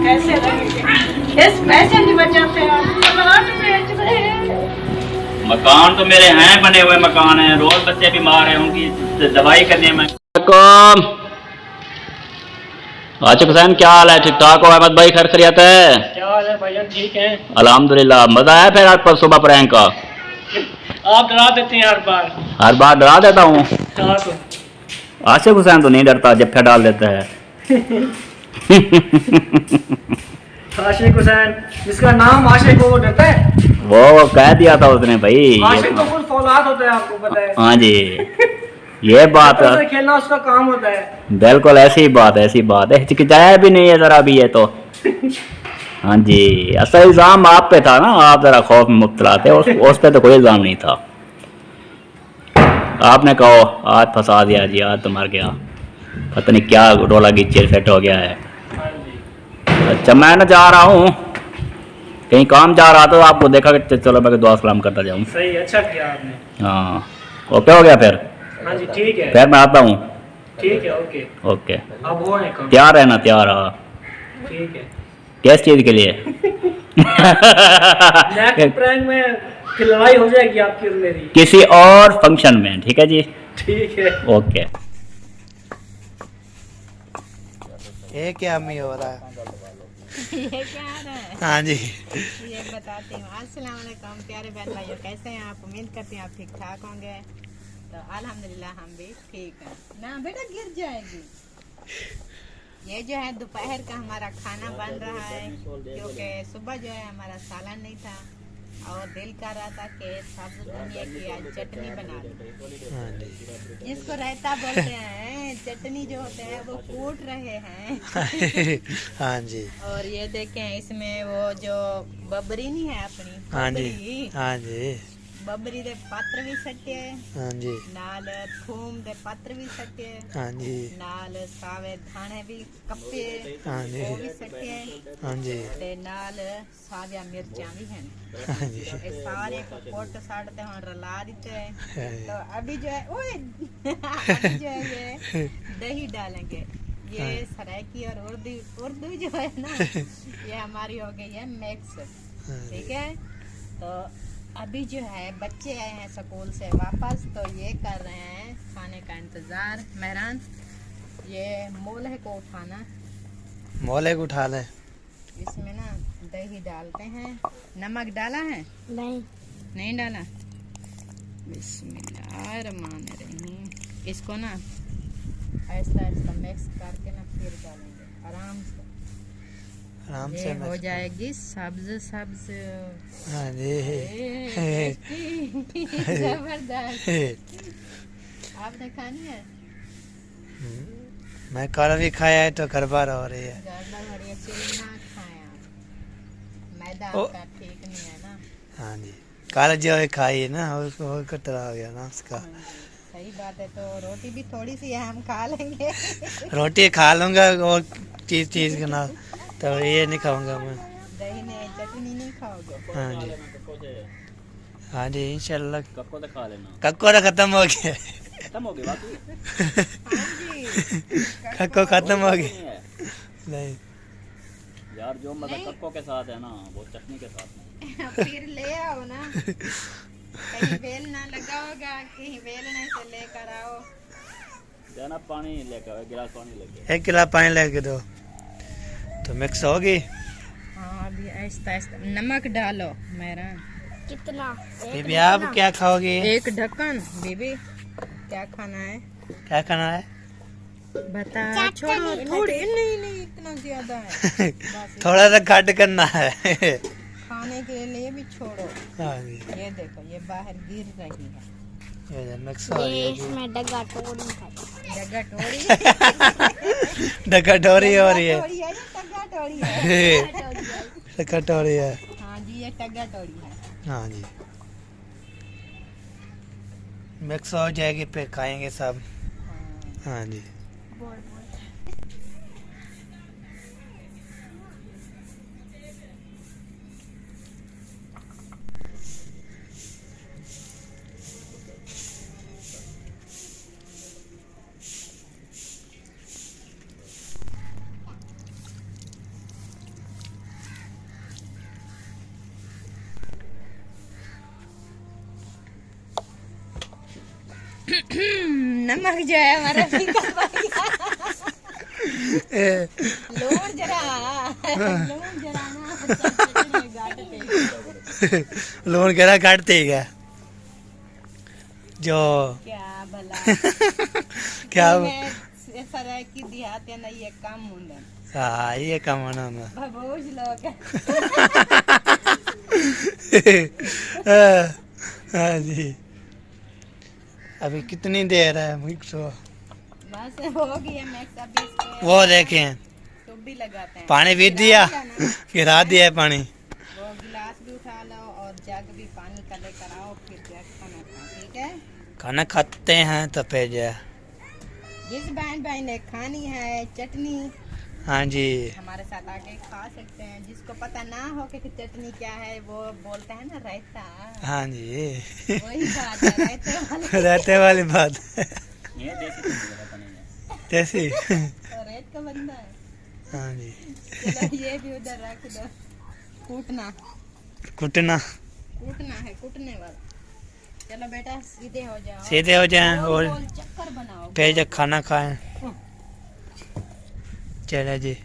कैसे रहेंगे? इस पैसे की वजह से हम मकान बेच रहे हैं। मकान तो मेरे हैं, बने हुए मकान हैं, रोज बच्चे बीमार हैं, उनकी दवाई करने में। अच्छा हुसैन, क्या हाल है? ठीक ठाक हो? अहमद भाई खैर खैरियत है? क्या हाल है भाईजान? ठीक है। अल्हम्दुलिल्लाह। मजा आया फिर आज पर सुबह प्रैंक का? आप डरा देते हैं हर बार। हर बार डरा देता हूँ? हाँ तो आशिक हुसैन तो नहीं डरता, जब डाल देता है। आशिक हुसैन, जिसका नाम आशिक हो वो डरता है? वो कह दिया था उसने भाई। आशिक तो कुछ फौलाद होता है, आपको पता है। हाँ जी, ये बात बच्चों से खेलना उसका काम होता है। बिल्कुल ऐसी बात है, ऐसी बात है। हिचकिचाया भी नहीं है जरा भी ये तो। हाँ जी, असल इल्जाम आप पे था ना, आप जरा खौफ में मुब्तला थे, उस पे तो कोई इल्जाम नहीं था। आपने कहो आज फंसा दिया जी, आज तो मर गया, पता नहीं क्या रोला गिच्चे सेट हो गया है। हाँ जी। अच्छा, मैं ना जा रहा हूँ कहीं काम जा रहा था, तो आपको देखा कि चलो मैं दुआ सलाम करता जाऊँ। सही, अच्छा किया आपने। हाँ, ओके हो गया फिर? हाँ जी ठीक है। फिर मैं आता हूँ। ठीक है, ओके। ओके, अब वो है काम। तैयार रहना, तैयार। हाँ, ठीक है। किस चीज़ के लिए? नेक्स्ट प्रैंक में फिर लड़ाई हो जाएगी आपकी और मेरी। किसी और फंक्शन में, ठीक है जी? ठीक है। ओके। ये क्या अम्मी हो रहा है? ये क्या आ रहा है? हाँ जी। ये बताती हूँ। अस्सलाम वालेकुम प्यारे बहन भाइयों, कैसे हैं आप? उम्मीद करती हैं आप ठीक ठाक होंगे। तो अल्हम्दुलिल्लाह हम भी ठीक हैं। ना बेटा गिर जाएगी। ये जो है दोपहर का हमारा खाना बन रहा है, क्योंकि सुबह जो है हमारा सालन नहीं था और दिल कर रहा था कि सब्ज धनिया की आज चटनी बना लो। हाँ जी। जिसको रायता बोलते हैं, चटनी जो होते हैं वो कूट रहे हैं। हाँ जी। और ये देखें, इसमें वो जो बबरी नहीं है अपनी, हाँ जी। बबरी, हाँ जी। बबरी दे पत्र भी सटे, हाँ जी। नाल थूम दे पत्र भी सटे, हाँ जी। नाल सावे धाने भी कप्पे, हाँ जी। वो भी सटे, हाँ जी। ते नाल साविया मिर्चा भी हैं। हाँ जी। तो ये सारे को कोट साड़ते हैं, रला देते हैं। हाँ जी। तो अभी जो है ओए अभी जो है ये दही डालेंगे। ये सराइकी और उर्दू जो है ना, ये हमारी हो गई है मिक्स, ठीक है। तो अभी जो है बच्चे आए हैं स्कूल से वापस, तो ये कर रहे हैं खाने का इंतज़ार। मेहरान, ये मोले को उठाना, मोले को उठा ले। इसमें ना दही डालते हैं। नमक डाला है? नहीं डाला। बिस्मिल्लाहिर्रहमानिर्रहीम। इसको ना ऐसा ऐसा मिक्स करके ना फिर डालेंगे आराम से। आराम ये से हो जाएगी सब्ज सब्ज। हाँ जी। जबरदस्त। आपने खानी है? मैं कल भी खाया है तो गड़बड़ हो रही है। गड़बड़ हो रही है, चिली ना खाया। मैदा ओ। आपका ठीक नहीं है ना। हाँ जी, कल जो है खाई है ना, उसको कतरा हो गया ना उसका। सही बात है। तो रोटी भी थोड़ी सी है, हम खा लेंगे। रोटी खा लूँगा और चीज़ चीज़ के ना, तो ये नहीं खाऊंगा मैं। दही नहीं, चटनी नहीं खाओगे? हाँ जी। हाँ जी इंशाल्लाह। कक्को तो खा लेना। कक्को तो खत्म हो गया। खत्म हो गई बाकी। हाँ जी। कक्को खत्म हो गया। नहीं यार, जो मजा नहीं। कक्को के साथ है ना, वो चटनी के साथ नहीं। फिर ले आओ ना, कहीं बेल ना लगा होगा, कहीं बेलने से लेकर आओ। जाना पानी लेकर, एक गिलास पानी लेके। 1 गिलास पानी लेके दो तो मिक्स होगी। हाँ अभी आहिस्ता आहिस्ता नमक डालो। मेरा कितना? बीबी आप क्या खाओगी? एक ढक्कन। बीबी क्या खाना है? क्या खाना है? बता। छोड़ो, थोड़ी नहीं नहीं, इतना ज्यादा है बस। थोड़ा सा कट करना है। खाने के लिए भी छोड़ो। हाँ जी। ये देखो, ये बाहर गिर रही है। ये मिक्स हो रही है जी। इसमें डगा टोड़ी डगा टोड़ी। डका डोरी हो रही है। टोड़ी है, ये टगा टोड़ी है। डका डोरी है। हाँ जी, ये टगा टोड़ी है। हाँ जी, मिक्स हो जाएगी फिर खाएंगे सब। हाँ। हाँ जी। नमक जो है हमारा फीका पड़ गया। लूण जरा ना लोन करा काटते ही क्या जो क्या भला क्या सराय की देहात है ना ये काम मुंडन हाँ ये काम होना ना भभूज लोग हाँ जी अभी कितनी देर है मिक्स हो बस हो गया मैक्स अभी इसको वो देखें टुब भी लगाते हैं पानी पी दिया गिरा दिया है पानी वो गिलास भी उठा लो और जग भी पानी का लेकर आओ फिर जग खाना खाओ ठीक है। खाना खाते हैं तो फिर जो है जिस बहन भाई ने खानी है चटनी हाँ जी हमारे साथ आके खा सकते हैं। जिसको पता ना हो कि चटनी क्या है वो बोलते हैं ना रायता। हाँ जी वही बात है रहते वाली बात ये देसी तो मुझे पता नहीं है। जैसी तो रेत का बंदा है। हाँ जी चलो ये भी उधर रख दो। कूटना कुटना है कूटने वाला। चलो बेटा सीधे हो जाओ सीधे हो जाएं गोल और गोल चक्कर बनाओ। फिर जब खाना खाएं चलो जी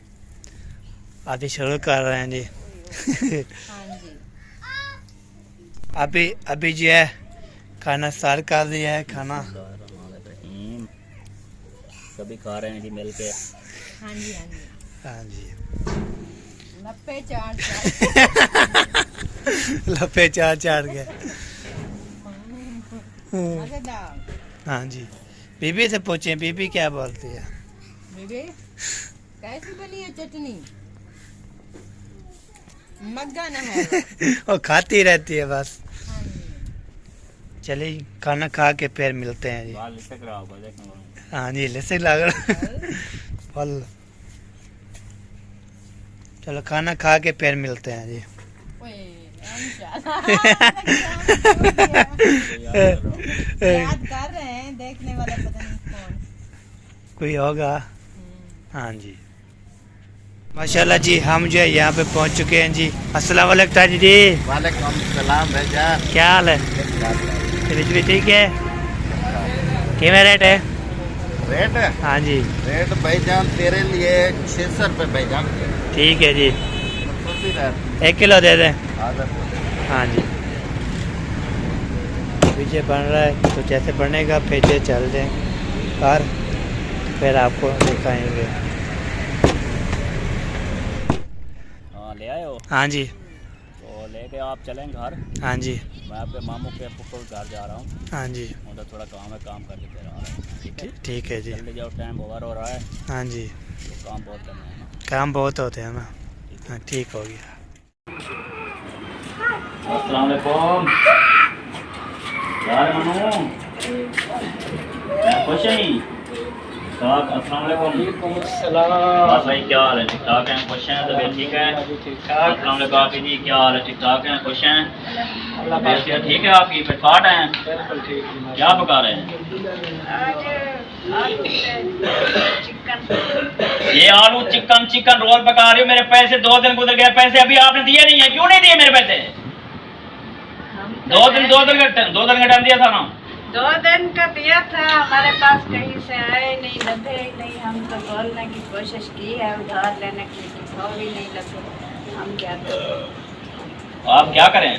अभी शुरू कर रहे हैं जी हाँ जी अभी जो है खाना स्टार्ट कर दिया है खाना सभी खा रहे हैं जी मिल के। हाँ जी हाँ जी हाँ जी लप्पे चाट लपे चार चार के मजेदार। हाँ जी बीबी से पूछे बीबी क्या बोलती है बेबी कैसी बनी है चटनी मग्गा ना है वो खाती रहती है बस हाँ जी चलिए खाना खा के फिर मिलते हैं जी बाल लिसक रहा होगा देखना। हाँ जी लिसे लग रहा फल चलो खाना खा के फिर मिलते हैं जी ओए याद कर रहे हैं देखने वाला पता नहीं कौन। कोई होगा हाँ जी माशाल्लाह जी हम जो है यहाँ पे पहुँच चुके हैं जी। अस्सलाम वालेकुम ताजी जी। वालेकुम सलाम भैया क्या हाल है बिजली ठीक है किमें रेट है रेट हाँ जी रेट भाईजान तेरे लिए 600 रुपये भाईजान ठीक है जी खुशी रहती 1 किलो दे दें आदत हाँ जी पीछे बन रहा है तो जैसे बनेगा पीछे चल दें कार फिर आपको दिखाएंगे। हाँ ले आए हो हाँ जी तो लेके आप चलें घर। हाँ जी मैं आपके मामू के फुफो के घर जा रहा हूँ। हाँ जी उधर थोड़ा काम है काम करके फिर आ रहा हूँ। ठीक है ठीक है जी जल्दी जाओ टाइम ओवर हो रहा है हाँ जी तो काम बहुत करना है ना। काम बहुत होते हैं ना हाँ ठीक हो गया। अस्सलाम वालेकुम यार मनु खुश है अस्सलाम वालेकुम बस भाई क्या हाल है ठीक ठाक हैं खुश हैं तबीयत ठीक है अस्सलाम वालेकुम आपकी जी क्या हाल है ठीक ठाक हैं खुश हैं तबीयत ठीक है आपकी फिर फाट हैं क्या पका रहे हैं ये आलू चिकन रोल पका रही हो। मेरे पैसे 2 दिन गुजर गए पैसे अभी आपने दिए नहीं है क्यों नहीं दिए मेरे पैसे 2 दिन का टाइम दिया था ना 2 दिन का दिया था हमारे पास कहीं से आए नहीं लगे ही नहीं। हम तो बोलने की कोशिश की है उधार लेने की लेकिन वो भी नहीं लगे। हम क्या करें आप क्या करें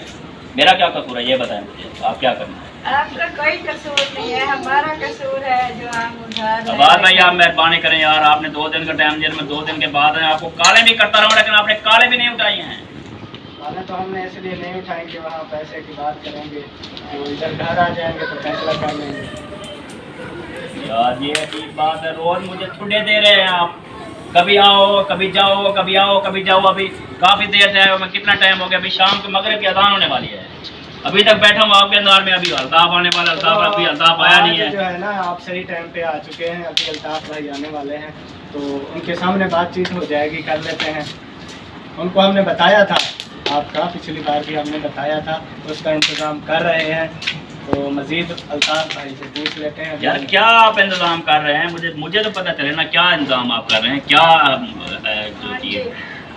मेरा क्या कसूर है ये बताएं मुझे आप क्या करें। आपका कोई कसूर नहीं है हमारा कसूर है जो हम उधार आबाद भाई आप मेहरबानी करें यार आपने 2 दिन का टाइम दिया मैं 2 दिन के बाद आपको काले भी करता रहूँ लेकिन आपने काले भी नहीं उठाई हैं। खाना तो हमने इसलिए नहीं उठाएंगे वहाँ पैसे की बात करेंगे तो इधर घर आ जाएंगे तो फैसला कर लेंगे। यार ये अजीब बात है रोज मुझे छुट्टे दे रहे हैं आप कभी आओ कभी जाओ कभी आओ कभी जाओ। अभी काफ़ी देर से आए हो मैं कितना टाइम हो गया अभी शाम के मगरिब की अजान होने वाली है अभी तक बैठा हूँ आपके अंदर में। अभी अल्ताफ आने वाला अल्ताफ अभी अल्ताफ आया नहीं है। जो है ना आप सही टाइम पे आ चुके हैं अभी अल्ताफ भाई आने वाले हैं तो उनके सामने बातचीत हो जाएगी कर लेते हैं। उनको हमने बताया था आपका पिछली बार भी हमने बताया था उसका इंतज़ाम कर रहे हैं तो मज़ीद अल्ताफ भाई से पूछ लेते हैं। यार क्या आप इंतजाम कर रहे हैं मुझे तो पता चले ना क्या इंतजाम आप कर रहे हैं क्या जो चीज़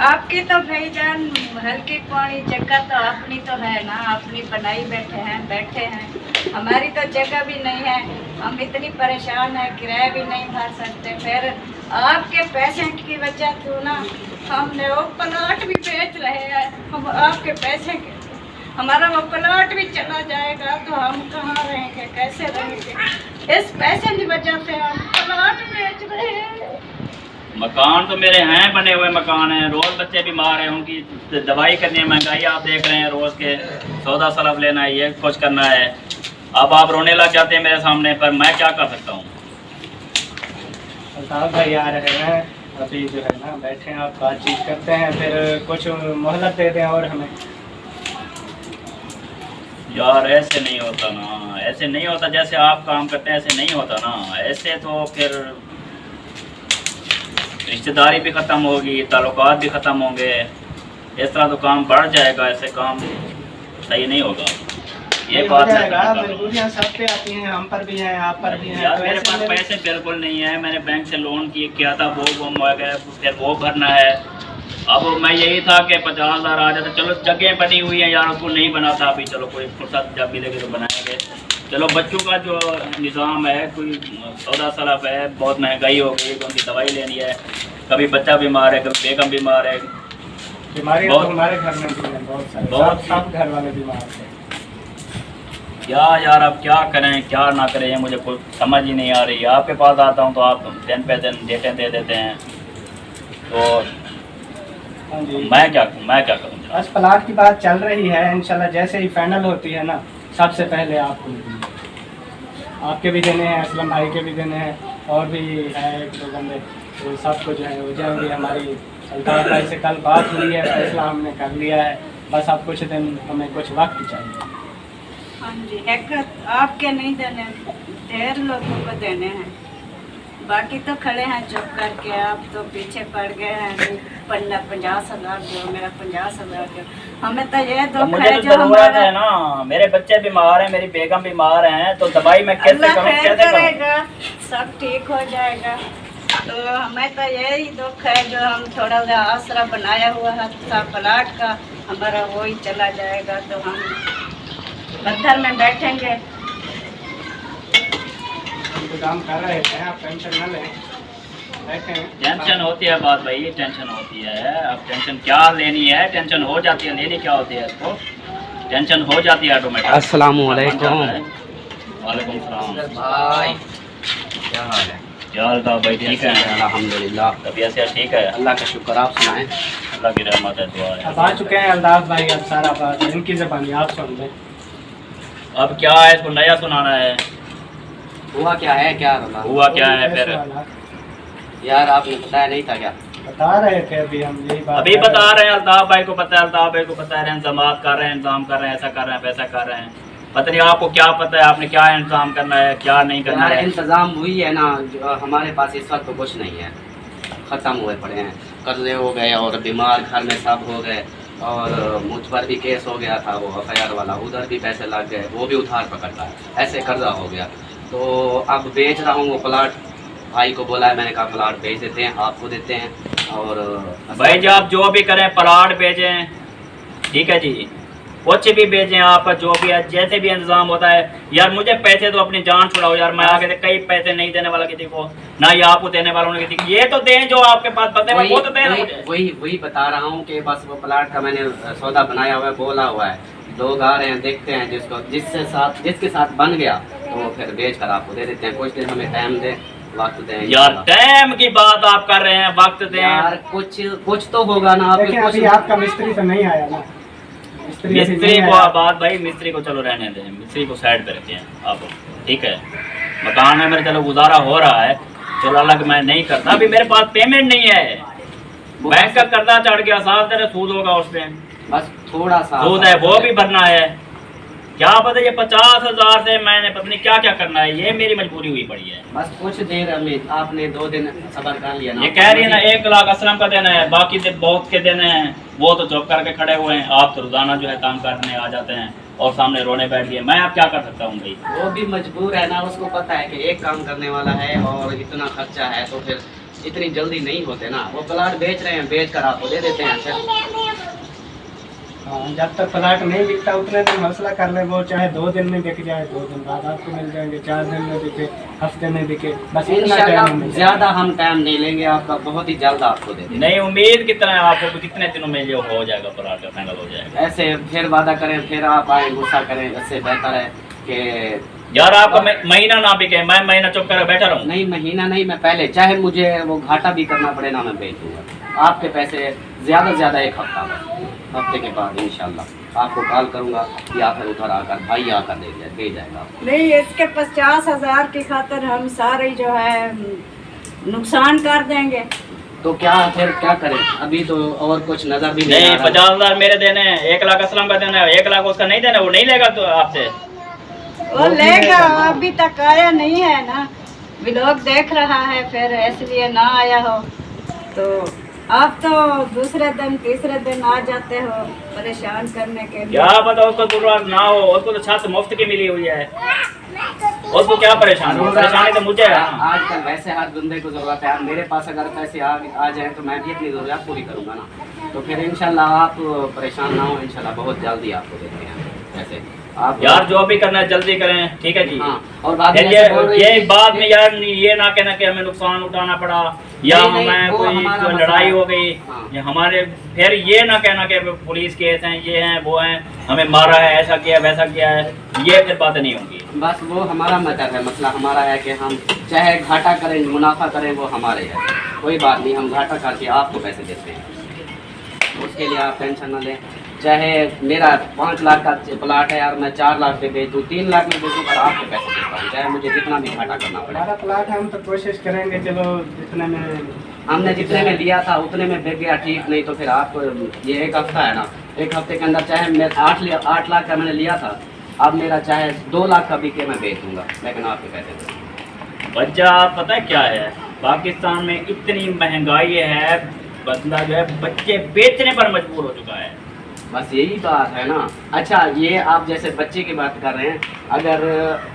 आपकी तो भाईजान हल्की पौड़ी जगह तो अपनी तो है ना, अपनी बनाई बैठे हैं। हमारी तो जगह भी नहीं है, हम इतनी परेशान है, किराया भी नहीं भर सकते। फिर आपके पैसे की वजह से ना हमने वो प्लॉट भी बेच रहे हैं। हम आपके पैसे के, हमारा वो प्लॉट भी चला जाएगा तो हम कहाँ रहेंगे, कैसे रहेंगे? इस पैसे की वजह से हम प्लॉट बेच रहे हैं। मकान तो मेरे हैं, बने हुए मकान हैं। रोज बच्चे बीमार हैं, उनकी दवाई करनी है, महंगाई आप देख रहे हैं, रोज के सौदा सलफ लेना है, ये कुछ करना है। अब आप रोने लग जाते हैं मेरे सामने, पर मैं क्या कर सकता हूँ? अल्ताफ भाई आ रहे हैं अभी, जो है ना बैठे हैं, आप बातचीत करते हैं, फिर कुछ मोहलत दे दें और हमें। यार ऐसे नहीं होता ना, ऐसे नहीं होता। जैसे आप काम करते हैं ऐसे नहीं होता ना। ऐसे तो फिर रिश्तेदारी भी ख़त्म होगी, ताल्लुकात भी ख़त्म होंगे। इस तरह तो काम बढ़ जाएगा, ऐसे काम सही नहीं होगा। ये बात मजबूरियाँ सब पे आती हैं, हम पर भी हैं, आप पर भी हैं। यार तो मेरे ऐसे पास में पैसे बिल्कुल नहीं है। मैंने बैंक से लोन किया था, वो गुम हो गया, फिर वो भरना है। अब मैं यही था कि 50,000 आ जाता। चलो जगह बनी हुई है यार, उसको नहीं बना था अभी, चलो कोई फुर्सत जब मिलेगी तो बनाएंगे। चलो बच्चों का जो निज़ाम है, कोई सौदा सलफ है, बहुत महंगाई हो गई है, तो उनकी दवाई लेनी है। कभी बच्चा बीमार है, कभी बेगम बीमार है। बीमारी तो हमारे घर में भी है, बहुत सब घर वाले बीमार हैं। क्या यार अब क्या करें क्या ना करें, ये मुझे कुछ समझ ही नहीं आ रही। आपके पास आता हूँ तो आप दिन पे दिन डेटें दे देते हैं, तो हाँ जी, मैं क्या करूँ? बस प्लाट की बात चल रही है। इंशाल्लाह जैसे ही फाइनल होती है ना, सबसे पहले आपके भी देने हैं, असलम भाई के भी देने हैं, और भी है एक दो बंदे, तो सबको जो है हो जाएंगे। हमारी अल्ताफ भाई से कल बात हुई है, फैसला हमने कर लिया है। बस अब कुछ दिन हमें कुछ वक्त चाहिए। हाँ जी, एक आपके नहीं देने, ढेर लोगों को देने हैं। बाकी तो खड़े हैं चुप करके, आप तो पीछे पड़ गए हैं। 50,000 दो, मेरा 50,000 दो। हमें तो ये दुख मुझे है तो जो जरूरत हमारा है ना, मेरे बच्चे बीमार हैं, मेरी बेगम बीमार हैं, तो दवाई मैं कैसे अल्लाह करूँ, खैर कैसे करूँ? करेगा, सब ठीक हो जाएगा। तो हमें तो यही दुख है जो हम थोड़ा सा आसरा बनाया हुआ है प्लाट का, हमारा वो ही चला जाएगा तो हम पत्थर में बैठेंगे। काम कर रहे थे, आप टेंशन न लें, बैठे हैं। टेंशन होती है बात भाई, टेंशन होती है। अब टेंशन क्या लेनी है, टेंशन हो जाती है, लेनी क्या होती है इसको, टेंशन हो जाती है ऑटोमेटिक। अस्सलामुअलैकुम। वालेकुम सलाम भाई क्या हाल है? क्या हाल था भाई? ठीक है अल्हम्दुलिल्लाह, तबीयत से ठीक है, अल्लाह का शुक्र। आप सुनाएं? अल्लाह की रहमत है, दुआ है। अब आ चुके हैं अल्ताफ भाई, अब सारा बात इनकी ज़बानी आप सुन लें। अब क्या है, इसको नया सुनाना है? हुआ क्या है, क्या रहा? हुआ क्या है फिर? यार आपने बताया नहीं था क्या? बता रहे थे अभी, हम यही बात अभी कर बता रहे रहे हैं, अल्ताफ भाई को पता है, अल्ताफ भाई को पता है, इंतजाम कर रहे हैं, इंतजाम कर रहे हैं, ऐसा कर रहे हैं, वैसा कर रहे हैं। पता नहीं आपको क्या पता है, आपने क्या इंतजाम करना है, क्या नहीं करना यार है। इंतज़ाम हुई है ना, जो हमारे पास इस वक्त तो कुछ नहीं है, ख़त्म हुए पड़े हैं, कर्जे हो गए और बीमार घर में सब हो गए, और मुझ पर भी केस हो गया था वो FIR वाला, उधर भी पैसे लग गए, वो भी उधार पकड़ता है, ऐसे कर्जा हो गया। तो अब बेच रहा हूँ वो प्लाट, भाई को बोला है मैंने, कहा प्लाट बेच देते हैं, आपको देते हैं। और भाई जी आप जो भी करें, प्लाट बेचें, ठीक है जी, कुछ भी बेचें आप, जो भी है, जैसे भी इंतजाम होता है। यार मुझे पैसे तो अपनी जान छुड़ाओ यार, मैं आगे से कई पैसे नहीं देने वाला किसी को, ना ही आपको देने वाला हूँ किसी को। ये तो दें जो आपके पास पता है, वो तो दें मुझे। वही बता रहा हूँ कि बस वो प्लाट का मैंने सौदा बनाया हुआ है, बोला हुआ है, लोग आ रहे हैं, देखते हैं, जिसके साथ बन गया तो फिर बेच कर आपको दे देते हैं। कुछ दिन हमें टाइम दें, वक्त दें। यार टाइम की बात आप कर रहे हैं, वक्त दें यार कुछ तो होगा ना। देखिए अभी आपका मिस्त्री तो नहीं आया ना, अभी मिस्त्री नहीं को आया। बात भाई, मिस्त्री को चलो रहने दें, मिस्त्री को साइड पे रखते हैं आप, ठीक है। मकान में मेरे चलो गुजारा हो रहा है, चलो अलग मैं नहीं करता, अभी मेरे पास पेमेंट नहीं है, बैंक का कर्जा चढ़ गया, 7 तरह सूद होगा उसमें, बस थोड़ा सा सूद है वो भी भरना है। क्या पता ये 50,000 से मैंने पता नहीं क्या क्या करना है, ये मेरी मजबूरी हुई पड़ी है। बस कुछ देर अमित, आपने 2 दिन सब्र कर लिया ना। ये कह रही है ना 1 लाख असलम का देना है, बाकी बहुत के देने हैं, वो तो चुप करके खड़े हुए हैं। आप तो रोजाना जो है काम करने आ जाते हैं और सामने रोने बैठ गए, मैं अब क्या कर सकता हूँ भाई? वो भी मजबूर है ना, उसको पता है कि एक काम करने वाला है और इतना खर्चा है, तो फिर इतनी जल्दी नहीं होते ना। वो प्लाट बेच रहे हैं, बेच कर आपको दे देते हैं। अच्छा हाँ, जब तक प्लाट नहीं बिकता उतने दिन हौसला कर ले, वो चाहे 2 दिन में बिक जाए, 2 दिन बाद आपको मिल जाएंगे, 4 दिन में बिके, हफ्ते में बिके, बस इतना इंशाल्लाह टाइम मिल ज़्यादा हम टाइम नहीं लेंगे आपका, बहुत ही जल्द आपको दे देंगे। नहीं, उम्मीद कितना है आपको, कितने दिनों में जो हो जाएगा प्लाट का फाइनल हो जाएगा? ऐसे फिर वादा करें, फिर आप आए गुस्सा करें, इससे बेहतर है कि यार आपका महीना ना बिके, मैं महीना चुप कर बैठा रहूँ? नहीं, महीना नहीं, मैं पहले चाहे मुझे वो घाटा भी करना पड़े ना, मैं बेच दूँगा आपके पैसे ज़्यादा से ज़्यादा 1 हफ्ता बस। हफ्ते के बाद इंशाल्लाह आपको कॉल करूँगा या फिर उधर आकर भाई आकर दे जाएगा। नहीं, इसके 50,000 की खातिर हम सारे जो है नुकसान कर देंगे। तो क्या फिर क्या करें? अभी तो और कुछ नजर भी नहीं, आ रहा। 50,000 मेरे देने हैं, 1 लाख असलम का देना है, 1 लाख उसका नहीं देना, वो नहीं लेगा तो आपसे। वो लेगा, अभी तक आया नहीं है ना, व्लॉग देख रहा है, फिर इसलिए ना आया हो। तो आप तो दूसरे दिन तीसरे दिन आ जाते हो परेशान करने के लिए। क्या पता उसको जरूरत ना हो, उसको तो छत मुफ्त की मिली हुई है, उसको क्या परेशानी तो मुझे है ना। आजकल वैसे हर बंदे को जरूरत है। मेरे पास अगर पैसे आ जाए तो मैं भी अपनी जरूरत पूरी करूँगा ना। तो फिर इंशाल्लाह आप परेशान ना हो, इंशाल्लाह बहुत जल्दी आपको देते हैं पैसे। आप यार जो भी करना है जल्दी करें, ठीक है जी। हाँ, और बाद फिर में ऐसे बोल रही ये थी- बाद में यार ये ना कहना कि हमें नुकसान उठाना पड़ा या नहीं, हमें वो कोई हमारा कोई मसला लड़ाई है। हो गई हाँ। या हमारे, फिर ये ना कहना कि पुलिस केस हैं, ये हैं वो हैं, हमें मारा है, ऐसा किया वैसा किया है, ये फिर बात नहीं होंगी। बस वो हमारा मैटर है, मसला हमारा है कि हम चाहे घाटा करें मुनाफा करें, वो हमारे है। कोई बात नहीं, हम घाटा करके आपको पैसे देते हैं, उसके लिए आप टेंशन ना लें। चाहे मेरा 5 लाख का प्लाट है यार, मैं 4 लाख पे बेच दूँ, 3 लाख में बेचूँ, पर आपको पैसे देता हूँ, चाहे मुझे जितना भी घाटा करना पड़े। हमारा प्लाट है, हम तो कोशिश करेंगे, चलो जितने में हमने जितने में लिया था उतने में बिक गया, ठीक, नहीं तो फिर आपको ये 1 हफ्ता है ना, 1 हफ्ते के अंदर चाहे मैं 8 लाख का मैंने लिया था, अब मेरा चाहे 2 लाख का बिके मैं बेच दूँगा, लेकिन आपके पैसे दूँगा। वजह पता है क्या है? पाकिस्तान में इतनी महंगाई है, बंदा जो है बच्चे बेचने पर मजबूर हो चुका है। बस यही बात है ना। अच्छा, ये आप जैसे बच्चे की बात कर रहे हैं, अगर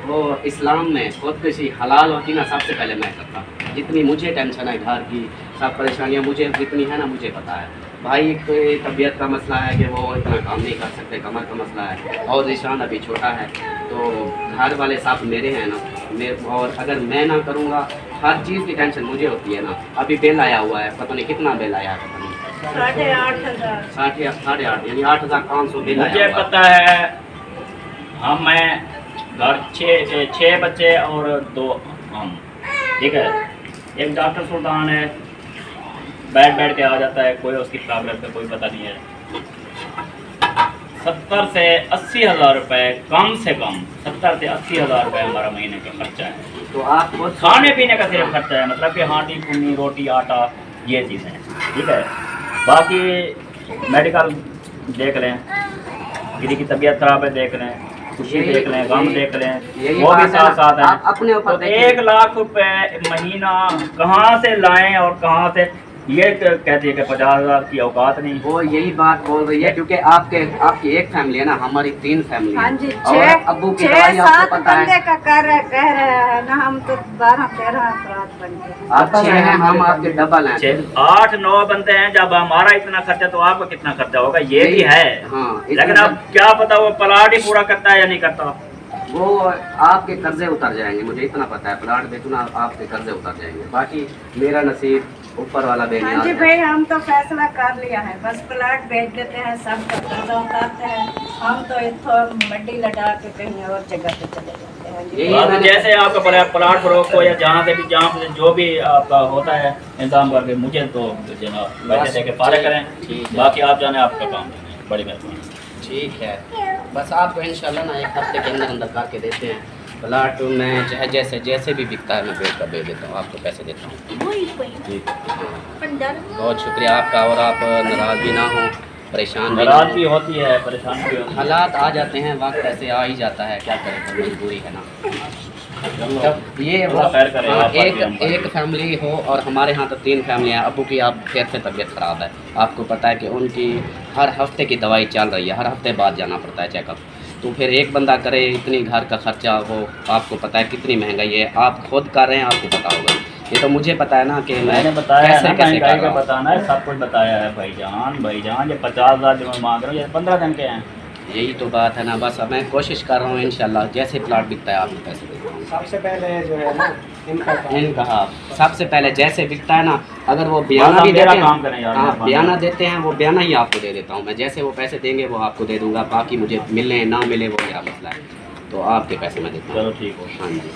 वो इस्लाम में खुदकुशी हलाल होती ना, सबसे पहले मैं करता। जितनी मुझे टेंशन है घर की, सब परेशानियां मुझे जितनी है ना, मुझे पता है। भाई कोई तबीयत का मसला है कि वो इतना काम नहीं कर सकते, कमर का मसला है, और निशान अभी छोटा है, तो घर वाले साथ मेरे हैं ना, और अगर मैं ना करूँगा, हर चीज़ की टेंशन मुझे होती है ना। अभी बिल आया हुआ है, पता नहीं कितना बिल आया है, पता नहीं 8,500। 8,500 यानी 8,500 बिल आया मुझे हुआ है। पता है, मैं घर 6 बच्चे और 2 हम, ठीक है। एक डॉक्टर सुल्तान है, बैठ के आ जाता है, कोई उसकी प्रॉब्लम का कोई पता नहीं है। 70 से 80 हज़ार रुपये कम से कम, 70 से 80 हज़ार रुपये हमारा महीने का खर्चा है। तो आप खुद खाने पीने का सिर्फ खर्चा है, मतलब कि हांडी पुन्नी रोटी आटा ये चीज़ें, ठीक है। बाकी मेडिकल देख लें, किसी की तबीयत खराब है देख लें, खुशी यही- देख लें, गम देख लें, यही वो भी बात है साथ ना, साथ आप है। अपने ऊपर तो देखिए। 1 लाख रुपए महीना कहाँ से लाएं और कहाँ से, ये कहती है कि 50,000 की औकात नहीं। वो यही बात बोल रही है, क्योंकि आपकी एक फैमिली है ना, हमारी 3 फैमिली हाँ जी, है। और अब्बू की दवाई 6-7 आपको पता बंदे है, का कह रहे हैं ना, हम तो 12-13 अफराद बनते हैं। आप 6 हैं, हम आपके डबल हैं। 8-9 बंदे हैं, जब हमारा इतना खर्चा तो आपका कितना खर्चा होगा, ये भी है। हाँ, लेकिन अब क्या पता वो प्लाट ही पूरा करता है या नहीं करता। वो आपके कर्जे उतर जाएंगे, मुझे इतना पता है। प्लाट बेचना आपके कर्जे उतर जाएंगे, बाकी मेरा नसीब ऊपर वाला हाँ जी बेनियाज है। भाई, हम तो फैसला कर लिया है, बस प्लाट बेच देते हैं, सब का कर्जा उतारते हैं। हम तो इतो मड्डी लड़ा के कहीं और जगह पे चले जाते हैं जी। यही बात मैंने- जैसे आपका प्लाट फरोख्त हो या जहाँ से जो भी आपका होता है इंतजाम करके मुझे तो जनाब पैसे दे के पारे करें, ठीक है। बाकी आप जाने आपका काम है। बड़ी मेहरबानी। ठीक है, बस आपको इंशाल्लाह ना 1 हफ्ते के अंदर करके देते हैं। प्लाट में चाहे जैसे भी बिकता है मैं बेच देता हूँ, आपको पैसे देता हूँ। जी, बहुत शुक्रिया आपका। और आप नाराज़ भी ना हो, परेशान भी ना नाराज हो। भी होती है, परेशानी भी होती है। हालात आ जाते हैं, वक्त ऐसे आ ही जाता है, क्या करें, तो मजबूरी है ना। तब ये अल्लाह खैर करे, हाँ, आप पर भी, हम पर भी। एक फैमिली हो, और हमारे यहाँ तो 3 फैमिलियाँ। अब्बू की आप फिर से तबीयत ख़राब है, आपको पता है कि उनकी हर हफ्ते की दवाई चल रही है, हर हफ्ते बाद जाना पड़ता है चेकअप। तो फिर एक बंदा करे, इतनी घर का खर्चा हो, आपको पता है कितनी महंगाई है, आप खुद कर रहे हैं, आपको पता होगा ये तो मुझे पता है ना कि मैं मैंने बताया कैसे ना, कैसे महंगाई कर का रहा हूँ। बताना है, सब कुछ बताया है भाईजान। ये 50,000 जो मैं मांग रहा हूँ, ये 15 दिन के हैं। यही तो बात है ना, बस अब मैं कोशिश कर रहा हूँ इंशाल्लाह जैसे प्लॉट बिकता है आपको पैसे देता हूँ। सबसे पहले जो है ना इनका हाँ, सबसे पहले जैसे बिकता है ना, अगर वो बयाना बस आप भी मेरा देते काम करें हैं, यार, हाँ मेहरबानी। बयाना देते हैं, वो बयाना ही आपको दे देता हूँ मैं। जैसे वो पैसे देंगे वो आपको दे दूंगा, बाकी मुझे मिलने ना मिले वो मेरा मसला है। तो आपके पैसे मैं देता हूँ। चलो ठीक हो। हाँ जी।